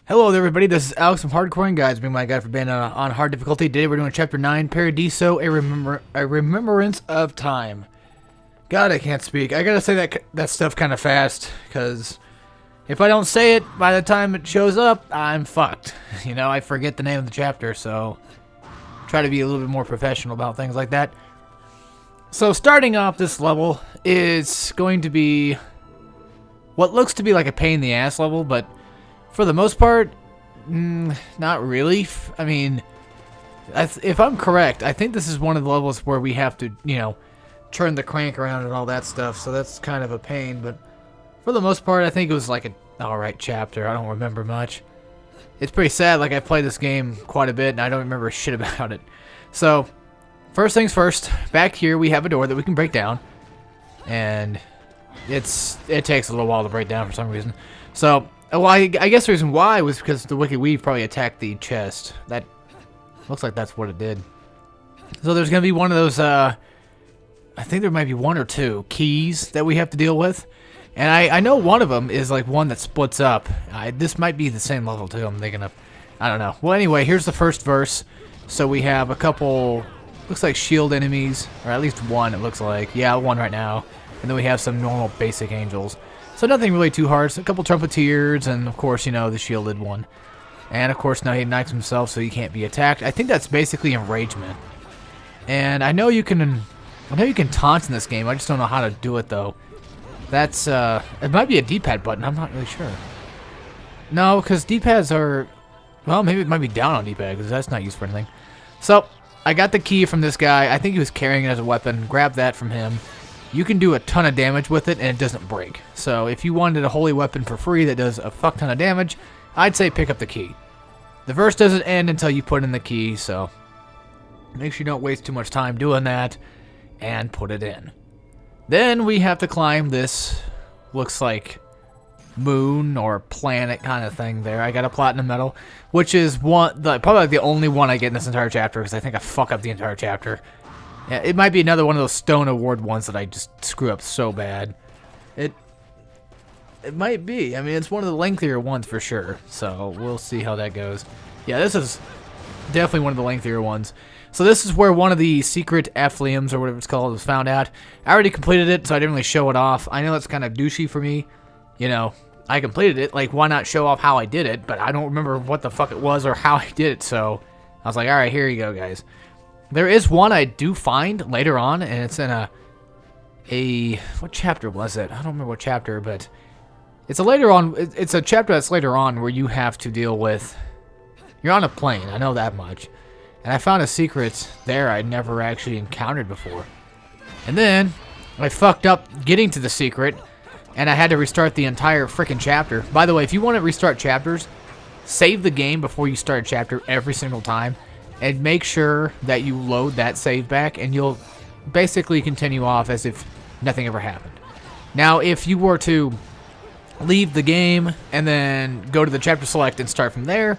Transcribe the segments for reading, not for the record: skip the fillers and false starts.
Hello there, everybody. This is Alex from Hardcorian, guys. Being my guide for Bayonetta on hard difficulty. Today we're doing Chapter 9, Paradiso-A, a Remembrance of Time. God, I can't speak. I gotta say that stuff kind of fast, because if I don't say it by the time it shows up, I'm fucked. You know, I forget the name of the chapter, so try to be a little bit more professional about things like that. So starting off this level is going to be what looks to be like a pain in the ass level, but for the most part, not really. I mean, if I'm correct, I think this is one of the levels where we have to, you know, turn the crank around and all that stuff, so that's kind of a pain, but for the most part, I think it was like an alright chapter. I don't remember much. It's pretty sad, like, I played this game quite a bit, and I don't remember shit about it. So, first things first, back here we have a door that we can break down, and it takes a little while to break down for some reason. So, well, I guess the reason why was because the Wicked Weave probably attacked the chest. That looks like that's what it did. So there's going to be one of those, I think there might be one or two keys that we have to deal with. And I know one of them is like one that splits up. This might be the same level too, I'm thinking of. I don't know. Well, anyway, here's the first verse. So we have a couple, looks like shield enemies, or at least one it looks like. Yeah, one right now. And then we have some normal basic angels. So nothing really too hard. So a couple trumpeters, and of course, you know, the shielded one. And of course, now he ignites himself so he can't be attacked. I think that's basically enragement. And I know you can taunt in this game. I just don't know how to do it though. That's it might be a D-pad button. I'm not really sure. No, because D-pads are, well, maybe it might be down on D-pad because that's not used for anything. So I got the key from this guy. I think he was carrying it as a weapon. Grab that from him. You can do a ton of damage with it, and it doesn't break. So if you wanted a holy weapon for free that does a fuck ton of damage, I'd say pick up the key. The verse doesn't end until you put in the key, so make sure you don't waste too much time doing that, and put it in. Then we have to climb this, looks like moon or planet kind of thing there. I got a platinum medal, which is probably like the only one I get in this entire chapter, because I think I fuck up the entire chapter. Yeah, it might be another one of those Stone Award ones that I just screw up so bad. It might be. I mean, it's one of the lengthier ones for sure. So we'll see how that goes. Yeah, this is definitely one of the lengthier ones. So this is where one of the secret affliums, or whatever it's called, was found out. I already completed it, so I didn't really show it off. I know it's kind of douchey for me. You know, I completed it. Like, why not show off how I did it? But I don't remember what the fuck it was or how I did it. So I was like, all right, here you go, guys. There is one I do find later on, and it's in what chapter was it? I don't remember what chapter, but it's it's a chapter that's later on where you have to deal with, you're on a plane, I know that much. And I found a secret there I'd never actually encountered before. And then I fucked up getting to the secret, and I had to restart the entire freaking chapter. By the way, if you want to restart chapters, save the game before you start a chapter every single time. And make sure that you load that save back, and you'll basically continue off as if nothing ever happened. Now, if you were to leave the game and then go to the chapter select and start from there,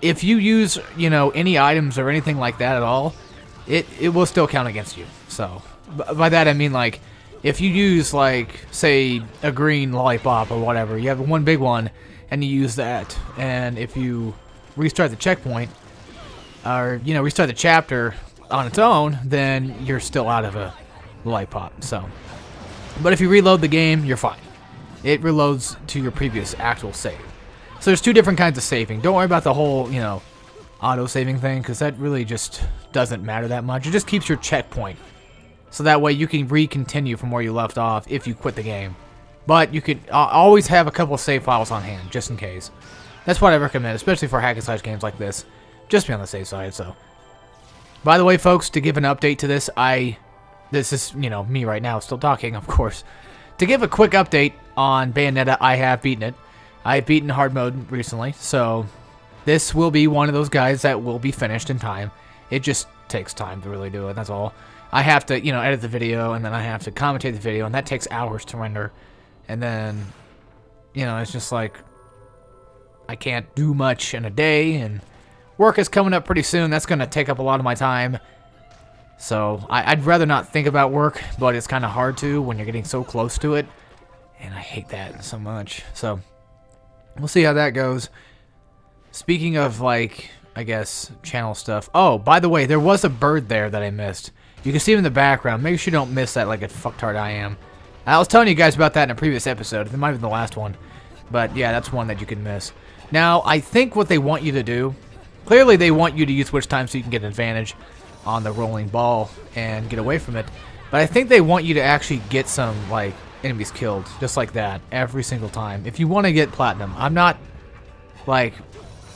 if you use, you know, any items or anything like that at all, it will still count against you. So, by that I mean, like, if you use, like, say, a green lollipop or whatever, you have one big one, and you use that, and if you restart the checkpoint, or, you know, restart the chapter on its own, then you're still out of a lollipop. So, but if you reload the game, you're fine. It reloads to your previous actual save. So there's two different kinds of saving. Don't worry about the whole, you know, auto-saving thing, because that really just doesn't matter that much. It just keeps your checkpoint. So that way you can re-continue from where you left off if you quit the game. But you could always have a couple of save files on hand, just in case. That's what I recommend, especially for hack and slash games like this. Just be on the safe side, so. By the way, folks, to give an update to this, this is, you know, me right now, still talking, of course. To give a quick update on Bayonetta, I have beaten it. I have beaten hard mode recently, so this will be one of those guys that will be finished in time. It just takes time to really do it, that's all. I have to, you know, edit the video, and then I have to commentate the video, and that takes hours to render. And then, you know, it's just like, I can't do much in a day, and work is coming up pretty soon. That's going to take up a lot of my time. So I'd rather not think about work, but it's kind of hard to when you're getting so close to it. And I hate that so much. So we'll see how that goes. Speaking of, like, I guess, channel stuff. Oh, by the way, there was a bird there that I missed. You can see him in the background. Make sure you don't miss that like a fucktard I am. I was telling you guys about that in a previous episode. It might have been the last one. But, yeah, that's one that you can miss. Now, I think what they want you to do... Clearly, they want you to use Witch Time so you can get an advantage on the rolling ball and get away from it. But I think they want you to actually get some, like, enemies killed. Just like that. Every single time. If you want to get Platinum. I'm not, like...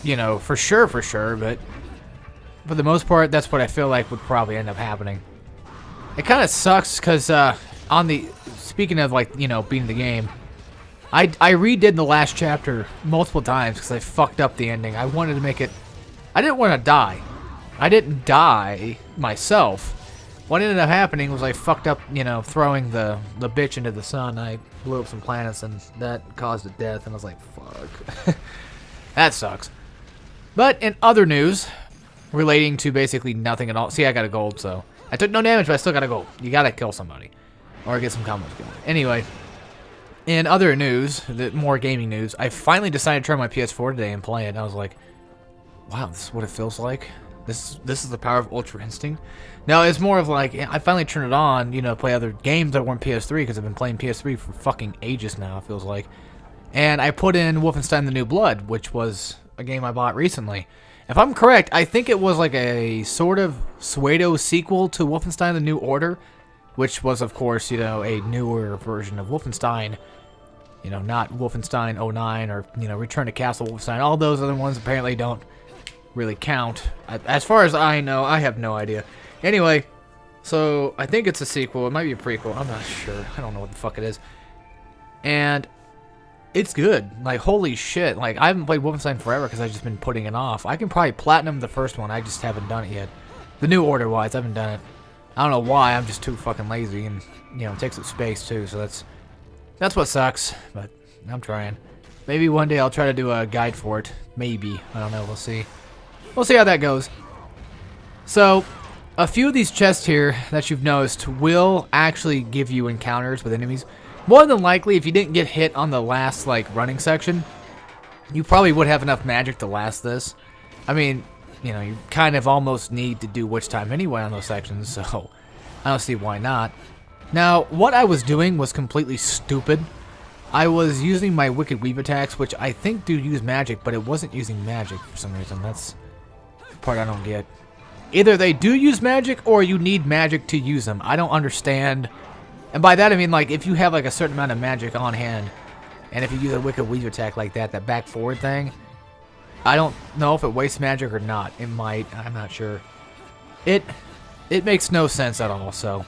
You know, for sure, but for the most part, that's what I feel like would probably end up happening. It kind of sucks because on the, speaking of like, you know, beating the game, I redid the last chapter multiple times because I fucked up the ending. I wanted to make it, I didn't want to die. I didn't die myself. What ended up happening was I fucked up, you know, throwing the bitch into the sun. I blew up some planets and that caused a death and I was like, fuck. That sucks. But in other news, relating to basically nothing at all. See, I got a gold, so I took no damage, but I still got a gold. You gotta kill somebody, or get some combos going. Anyway, in other news, more gaming news, I finally decided to try my PS4 today and play it. I was like, wow, this is what it feels like. This is the power of Ultra Instinct. Now it's more of like I finally turned it on, you know, play other games that weren't PS3 because I've been playing PS3 for fucking ages now. It feels like, and I put in Wolfenstein: The New Blood, which was a game I bought recently. If I'm correct, I think it was like a sort of pseudo sequel to Wolfenstein: The New Order, which was, of course, you know, a newer version of Wolfenstein. You know, not Wolfenstein 09 or, you know, Return to Castle Wolfenstein. All those other ones apparently don't really count. As far as I know, I have no idea. Anyway, so I think it's a sequel. It might be a prequel. I'm not sure. I don't know what the fuck it is. And it's good. Like, holy shit. Like, I haven't played Wolfenstein forever because I've just been putting it off. I can probably platinum the first one. I just haven't done it yet. The New Order-wise, I haven't done it. I don't know why. I'm just too fucking lazy. And, you know, it takes up space, too. So that's what sucks. But I'm trying. Maybe one day I'll try to do a guide for it. Maybe. I don't know. We'll see. We'll see how that goes. So, a few of these chests here that you've noticed will actually give you encounters with enemies. More than likely, if you didn't get hit on the last, like, running section, you probably would have enough magic to last this. I mean, you know, you kind of almost need to do Witch Time anyway on those sections, so I don't see why not. Now, what I was doing was completely stupid. I was using my Wicked Weave attacks, which I think do use magic, but it wasn't using magic for some reason. That's the part I don't get. Either they do use magic, or you need magic to use them. I don't understand. And by that I mean, like, if you have like a certain amount of magic on hand, and if you use a Wicked Weave attack like that, that back forward thing, I don't know if it wastes magic or not. It might. I'm not sure. It makes no sense at all. So,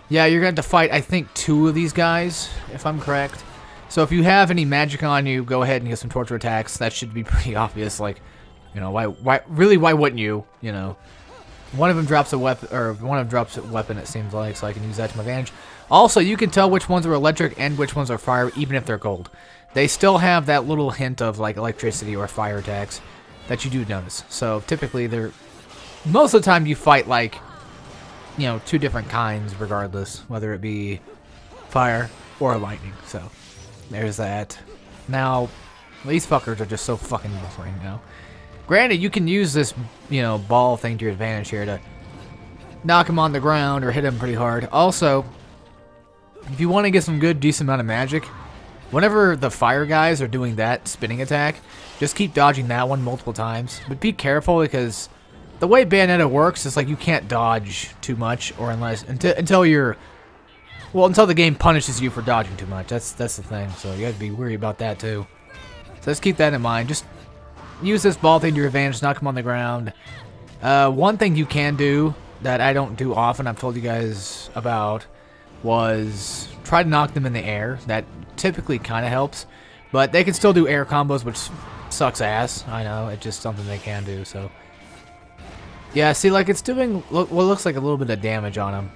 yeah, you're going to have to fight, I think, 2 of these guys, if I'm correct. So if you have any magic on you, go ahead and get some torture attacks. That should be pretty obvious. Like, you know, why wouldn't you? You know, one of them drops a weapon, or one of them drops a weapon. It seems like, so I can use that to my advantage. Also, you can tell which ones are electric and which ones are fire, even if they're gold. They still have that little hint of like electricity or fire attacks that you do notice. So typically, they're most of the time you fight like, you know, 2 different kinds, regardless whether it be fire or lightning. So there's that. Now, these fuckers are just so fucking boring now. Granted, you can use this, you know, ball thing to your advantage here to knock him on the ground or hit him pretty hard. Also, if you want to get some good, decent amount of magic, whenever the fire guys are doing that spinning attack, just keep dodging that one multiple times. But be careful, because the way Bayonetta works is like you can't dodge too much, or until you're, well, until the game punishes you for dodging too much. That's the thing. So you have to be worried about that too. So just keep that in mind. Just use this ball thing to your advantage, knock him on the ground. One thing you can do that I don't do often, I've told you guys about, was try to knock them in the air. That typically kind of helps, but they can still do air combos, which sucks ass. I know, it's just something they can do. So yeah, see, like, it's doing what looks like a little bit of damage on them.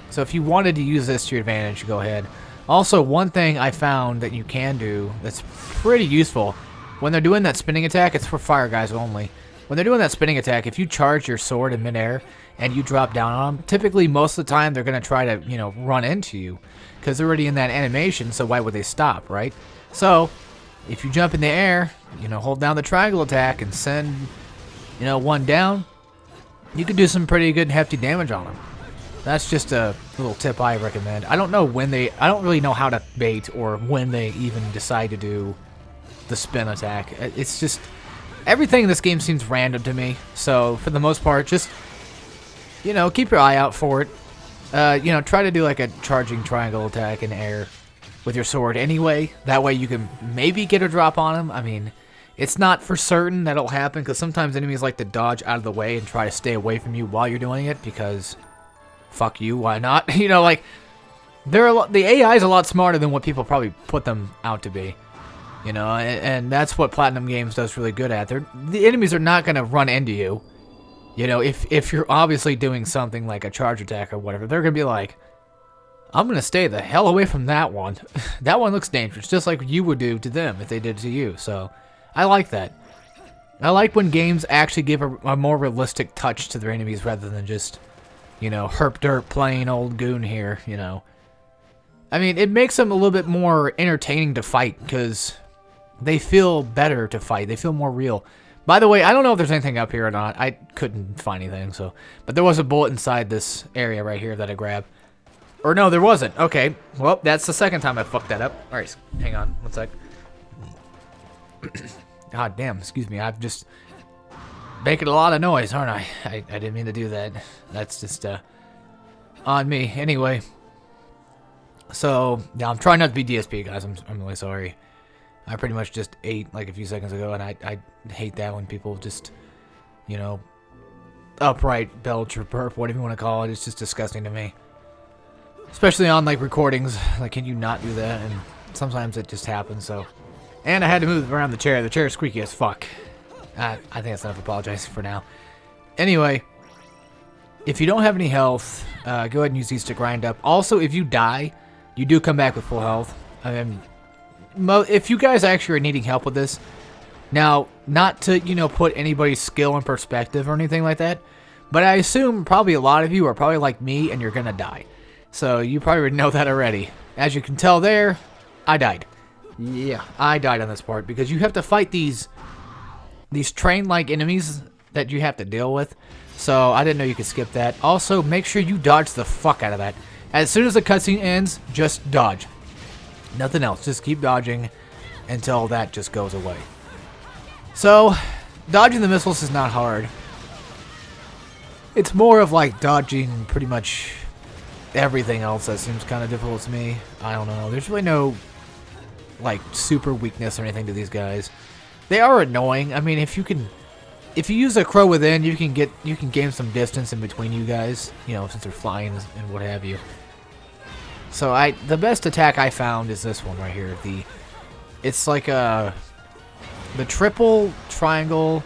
So if you wanted to use this to your advantage, go ahead. Also, one thing I found that you can do that's pretty useful, when they're doing that spinning attack, it's for fire guys only. When they're doing that spinning attack, if you charge your sword in midair and you drop down on them, typically most of the time they're going to try to, you know, run into you because they're already in that animation, so why would they stop, right? So if you jump in the air, hold down the triangle attack and send, one down, you could do some pretty good hefty damage on them. That's just a little tip I recommend. I don't know I don't really know how to bait or when they even decide to do the spin attack. It's just, everything in this game seems random to me. So for the most part, just, keep your eye out for it. Try to do like a charging triangle attack in air with your sword anyway. That way you can maybe get a drop on him. I mean, it's not for certain that'll happen because sometimes enemies like to dodge out of the way and try to stay away from you while you're doing it because fuck you, why not? Like the AI is a lot smarter than what people probably put them out to be. And that's what Platinum Games does really good at. The enemies are not going to run into you. If you're obviously doing something like a charge attack or whatever, they're going to be like, I'm going to stay the hell away from that one. That one looks dangerous, just like you would do to them if they did to you. So, I like that. I like when games actually give a more realistic touch to their enemies rather than just, herp derp plain old goon here, I mean, it makes them a little bit more entertaining to fight because they feel better to fight. They feel more real. By the way, I don't know if there's anything up here or not. I couldn't find anything, so. But there was a bullet inside this area right here that I grabbed. Or no, there wasn't. Okay. Well, that's the second time I fucked that up. All right, hang on one sec. God damn, excuse me. I'm just making a lot of noise, aren't I? I didn't mean to do that. That's just on me. Anyway. So, yeah, I'm trying not to be DSP, guys. I'm really sorry. I pretty much just ate like a few seconds ago, and I hate that when people just, upright belch or burp, whatever you want to call it. It's just disgusting to me. Especially on, like, recordings. Like, can you not do that? And sometimes it just happens, so. And I had to move around the chair. The chair is squeaky as fuck. I think that's enough apologizing for now. Anyway, if you don't have any health, go ahead and use these to grind up. Also, if you die, you do come back with full health. I mean, if you guys actually are needing help with this, now, not to, put anybody's skill in perspective or anything like that, but I assume probably a lot of you are probably like me and you're gonna die. So you probably know that already. As you can tell there, I died. Yeah, I died on this part because you have to fight these train-like enemies that you have to deal with. So I didn't know you could skip that. Also, make sure you dodge the fuck out of that. As soon as the cutscene ends, just dodge. Nothing else. Just keep dodging until that just goes away. So, dodging the missiles is not hard. It's more of like dodging pretty much everything else that seems kind of difficult to me. I don't know. There's really no like super weakness or anything to these guys. They are annoying. I mean, if you use a crow within, you can gain some distance in between you guys, since they're flying and what have you. So the best attack I found is this one right here. It's like the triple triangle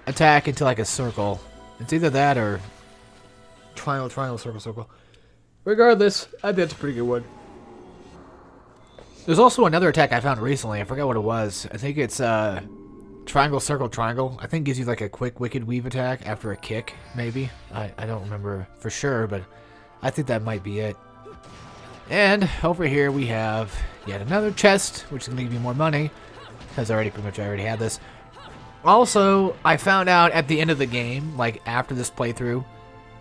attack into like a circle. It's either that or triangle, circle, circle. Regardless, I think that's a pretty good one. There's also another attack I found recently. I forgot what it was. I think it's triangle, circle, triangle. I think it gives you like a quick wicked weave attack after a kick, maybe. I don't remember for sure, but I think that might be it. And over here we have yet another chest, which is going to give you more money, because I already had this. Also, I found out at the end of the game, like after this playthrough,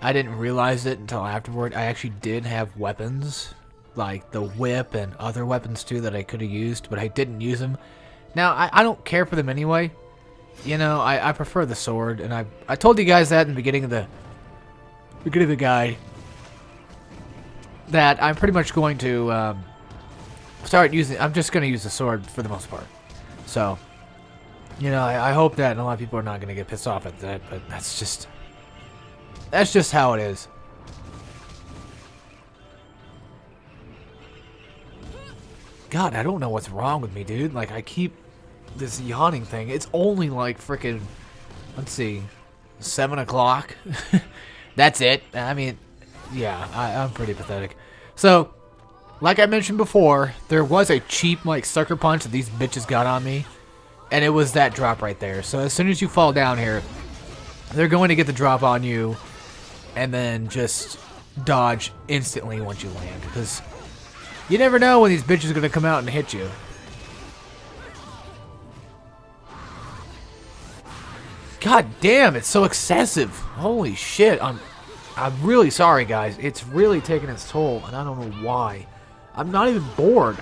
I didn't realize it until afterward, I actually did have weapons, like the whip and other weapons too that I could have used, but I didn't use them. Now, I don't care for them anyway. I prefer the sword, and I told you guys that in the beginning of the guide, that I'm pretty much going to start using. I'm just going to use the sword for the most part. So, I hope that a lot of people are not going to get pissed off at that, but that's just how it is. God, I don't know what's wrong with me, dude. Like, I keep this yawning thing. It's only like freaking, let's see, 7 o'clock. That's it. I mean, yeah, I'm pretty pathetic. So, like I mentioned before, there was a cheap, like, sucker punch that these bitches got on me. And it was that drop right there. So, as soon as you fall down here, they're going to get the drop on you. And then just dodge instantly once you land. Because you never know when these bitches are going to come out and hit you. God damn, it's so excessive. Holy shit. I'm really sorry, guys. It's really taking its toll, and I don't know why. I'm not even bored.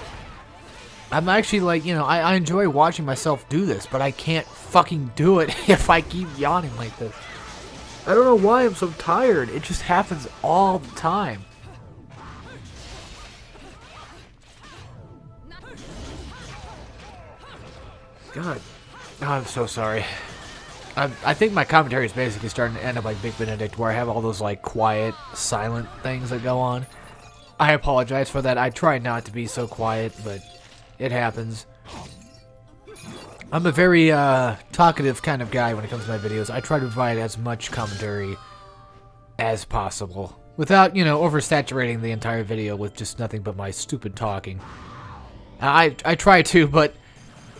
I'm actually like, you know, I enjoy watching myself do this, but I can't fucking do it if I keep yawning like this. I don't know why I'm so tired. It just happens all the time. God. Oh, I'm so sorry. I think my commentary is basically starting to end up like Big Benedict, where I have all those like quiet, silent things that go on. I apologize for that. I try not to be so quiet, but it happens. I'm a very talkative kind of guy when it comes to my videos. I try to provide as much commentary as possible without, you know, oversaturating the entire video with just nothing but my stupid talking. I try to, but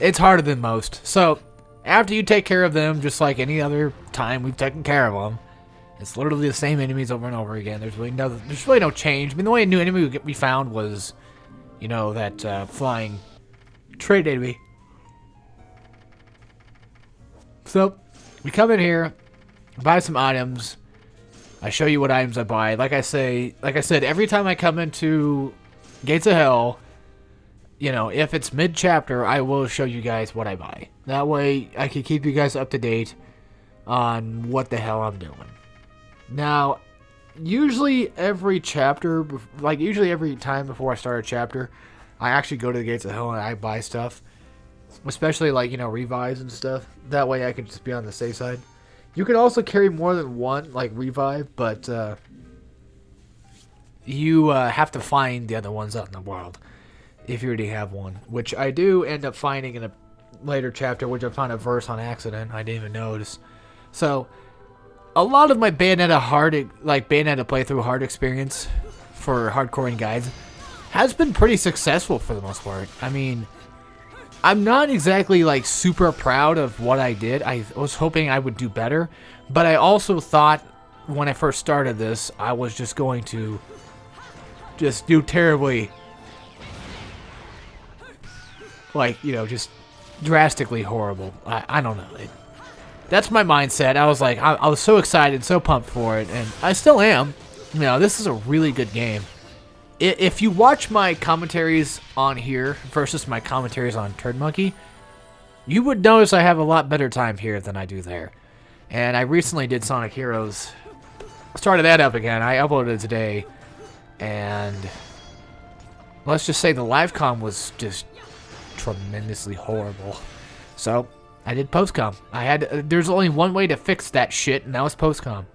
it's harder than most. So after you take care of them, just like any other time we've taken care of them, it's literally the same enemies over and over again. There's really no change. I mean, the only new enemy we found was, you know, that flying trade enemy. So we come in here, buy some items. I show you what items I buy. Like I said, every time I come into Gates of Hell, you know, if it's mid-chapter, I will show you guys what I buy. That way, I can keep you guys up to date on what the hell I'm doing. Now, usually every chapter, like usually every time before I start a chapter, I actually go to the Gates of Hell and I buy stuff. Especially like, you know, revives and stuff. That way I can just be on the safe side. You can also carry more than one, like, revive, but you have to find the other ones out in the world. If you already have one, which I do end up finding in a later chapter, which I found a verse on accident. I didn't even notice. So, a lot of my Bayonetta Bayonetta playthrough hard experience for Hardcorian guides has been pretty successful for the most part. I mean, I'm not exactly like super proud of what I did. I was hoping I would do better, but I also thought when I first started this, I was just going to just do terribly. Like, you know, just drastically horrible. I don't know. That's my mindset. I was like, I was so excited, so pumped for it, and I still am. You know, this is a really good game. If you watch my commentaries on here versus my commentaries on Turd Monkey, you would notice I have a lot better time here than I do there. And I recently did Sonic Heroes. Started that up again. I uploaded it today, and let's just say the live com was just tremendously horrible. So I did postcom. There's only one way to fix that shit, and that was postcom.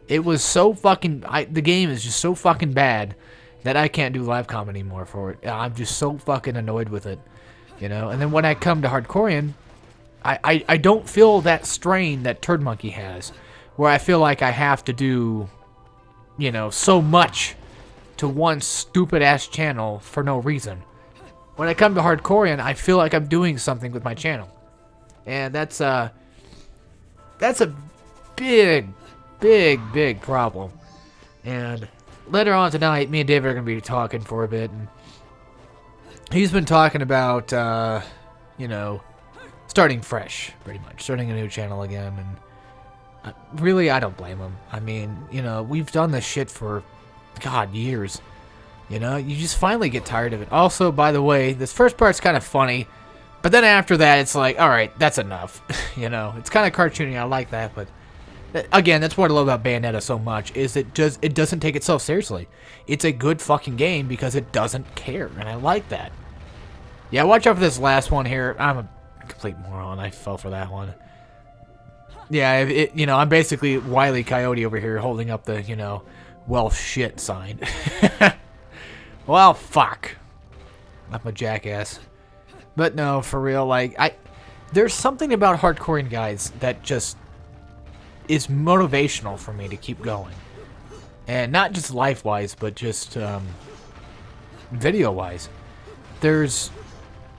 It was so fucking the game is just so fucking bad that I can't do live com anymore for it. I'm just so fucking annoyed with it, you know. And then when I come to Hardcorian, I don't feel that strain that Turd Monkey has, where I feel like I have to do, you know, so much to one stupid ass channel for no reason. When I come to Hardcorian, I feel like I'm doing something with my channel. And that's a big, big, big problem. And later on tonight, me and David are going to be talking for a bit. And he's been talking about, you know, starting fresh, pretty much. Starting a new channel again. And really, I don't blame him. I mean, you know, we've done this shit for, God, years. You know, you just finally get tired of it. Also, by the way, this first part's kind of funny, but then after that, it's like, all right, that's enough. You know, it's kind of cartoony. I like that, but again, that's what I love about Bayonetta so much is it doesn't take itself seriously. It's a good fucking game because it doesn't care, and I like that. Yeah, watch out for this last one here. I'm a complete moron. I fell for that one. Yeah, you know, I'm basically Wile E. Coyote over here holding up the, you know, well shit sign. Well, fuck. I'm a jackass. But no, for real, like, there's something about Hardcorian guides that just is motivational for me to keep going. And not just life-wise, but just video-wise. This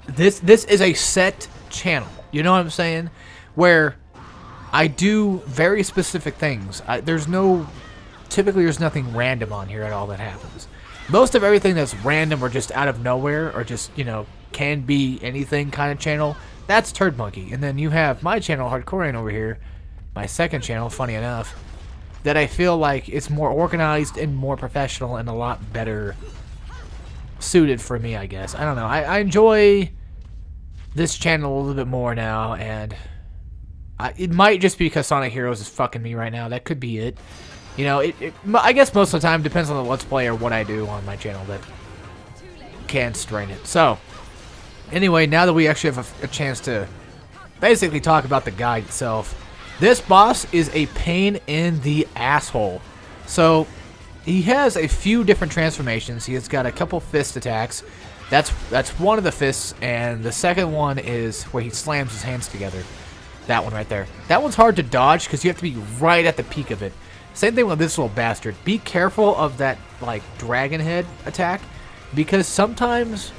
is a set channel. You know what I'm saying? Where I do very specific things. Typically there's nothing random on here at all that happens. Most of everything that's random or just out of nowhere or just, you know, can be anything kind of channel, that's Turd Monkey. And then you have my channel, Hardcorian, over here, my second channel, funny enough, that I feel like it's more organized and more professional and a lot better suited for me, I guess. I don't know. I enjoy this channel a little bit more now, and it might just be because Sonic Heroes is fucking me right now. That could be it. You know, I guess most of the time depends on the Let's Play or what I do on my channel that can strain it. So, anyway, now that we actually have a chance to basically talk about the guide itself, this boss is a pain in the asshole. So, he has a few different transformations. He has got a couple fist attacks. That's one of the fists, and the second one is where he slams his hands together. That one right there. That one's hard to dodge because you have to be right at the peak of it. Same thing with this little bastard. Be careful of that, like, dragon head attack, because sometimes,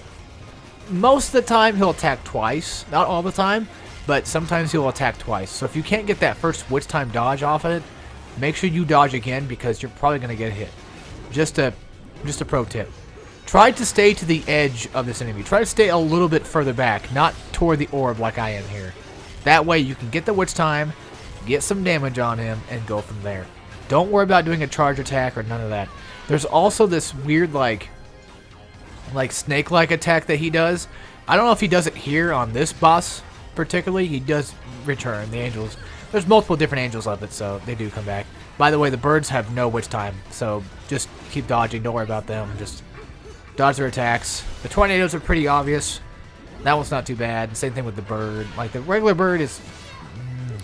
most of the time, he'll attack twice. Not all the time, but sometimes he'll attack twice. So if you can't get that first switch time dodge off of it, make sure you dodge again because you're probably going to get hit. Just a pro tip. Try to stay to the edge of this enemy. Try to stay a little bit further back, not toward the orb like I am here. That way you can get the witch time, get some damage on him, and go from there. Don't worry about doing a charge attack or none of that. There's also this weird, like snake-like attack that he does. I don't know if he does it here on this boss particularly. He does return the angels. There's multiple different angels of it, so they do come back. By the way, the birds have no witch time, so just keep dodging. Don't worry about them. Just dodge their attacks. The tornadoes are pretty obvious. That one's not too bad. Same thing with the bird. Like, the regular bird is...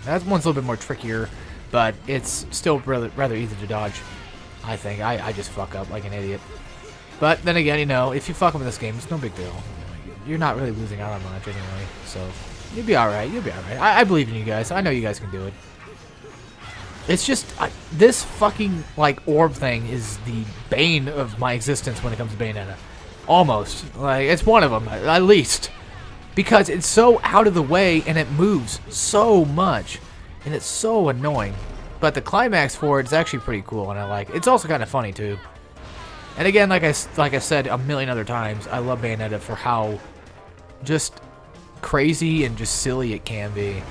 that one's a little bit more trickier, but it's still rather easy to dodge, I think. I just fuck up like an idiot. But then again, you know, if you fuck up in this game, it's no big deal. You're not really losing out on much anyway, so you'll be alright. You'll be alright. I believe in you guys. I know you guys can do it. It's just, this fucking, like, orb thing is the bane of my existence when it comes to Bayonetta. Almost. Like, it's one of them, at least. Because it's so out of the way, and it moves so much. And it's so annoying. But the climax for it is actually pretty cool, and I like it. It's also kind of funny, too. And again, like I said a million other times, I love Bayonetta for how just crazy and just silly it can be.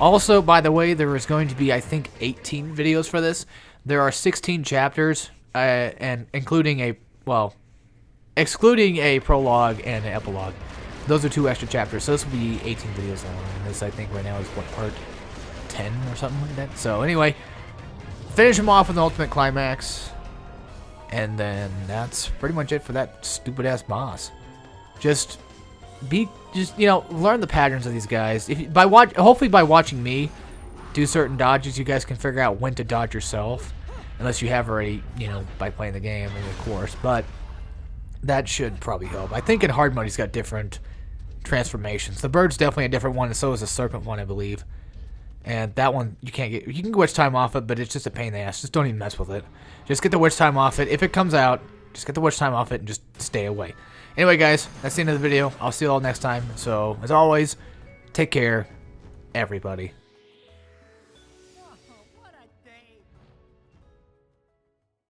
Also, by the way, there is going to be, I think, 18 videos for this. There are 16 chapters, and excluding a prologue and an epilogue. Those are 2 extra chapters, so this will be 18 videos long. And this, I think, right now is, what, part 10 or something like that? So, anyway, finish him off with the ultimate climax. And then that's pretty much it for that stupid-ass boss. Just, you know, learn the patterns of these guys. Hopefully by watching me do certain dodges, you guys can figure out when to dodge yourself. Unless you have already, you know, by playing the game, of course. But that should probably help. I think in hard mode he's got different transformations. The bird's definitely a different one, and so is the serpent one, I believe. And that one, you can't get... You can get witch time off it, but it's just a pain in the ass. Just don't even mess with it. Just get the witch time off it. If it comes out, just get the witch time off it and just stay away. Anyway, guys, that's the end of the video. I'll see you all next time. So, as always, take care, everybody.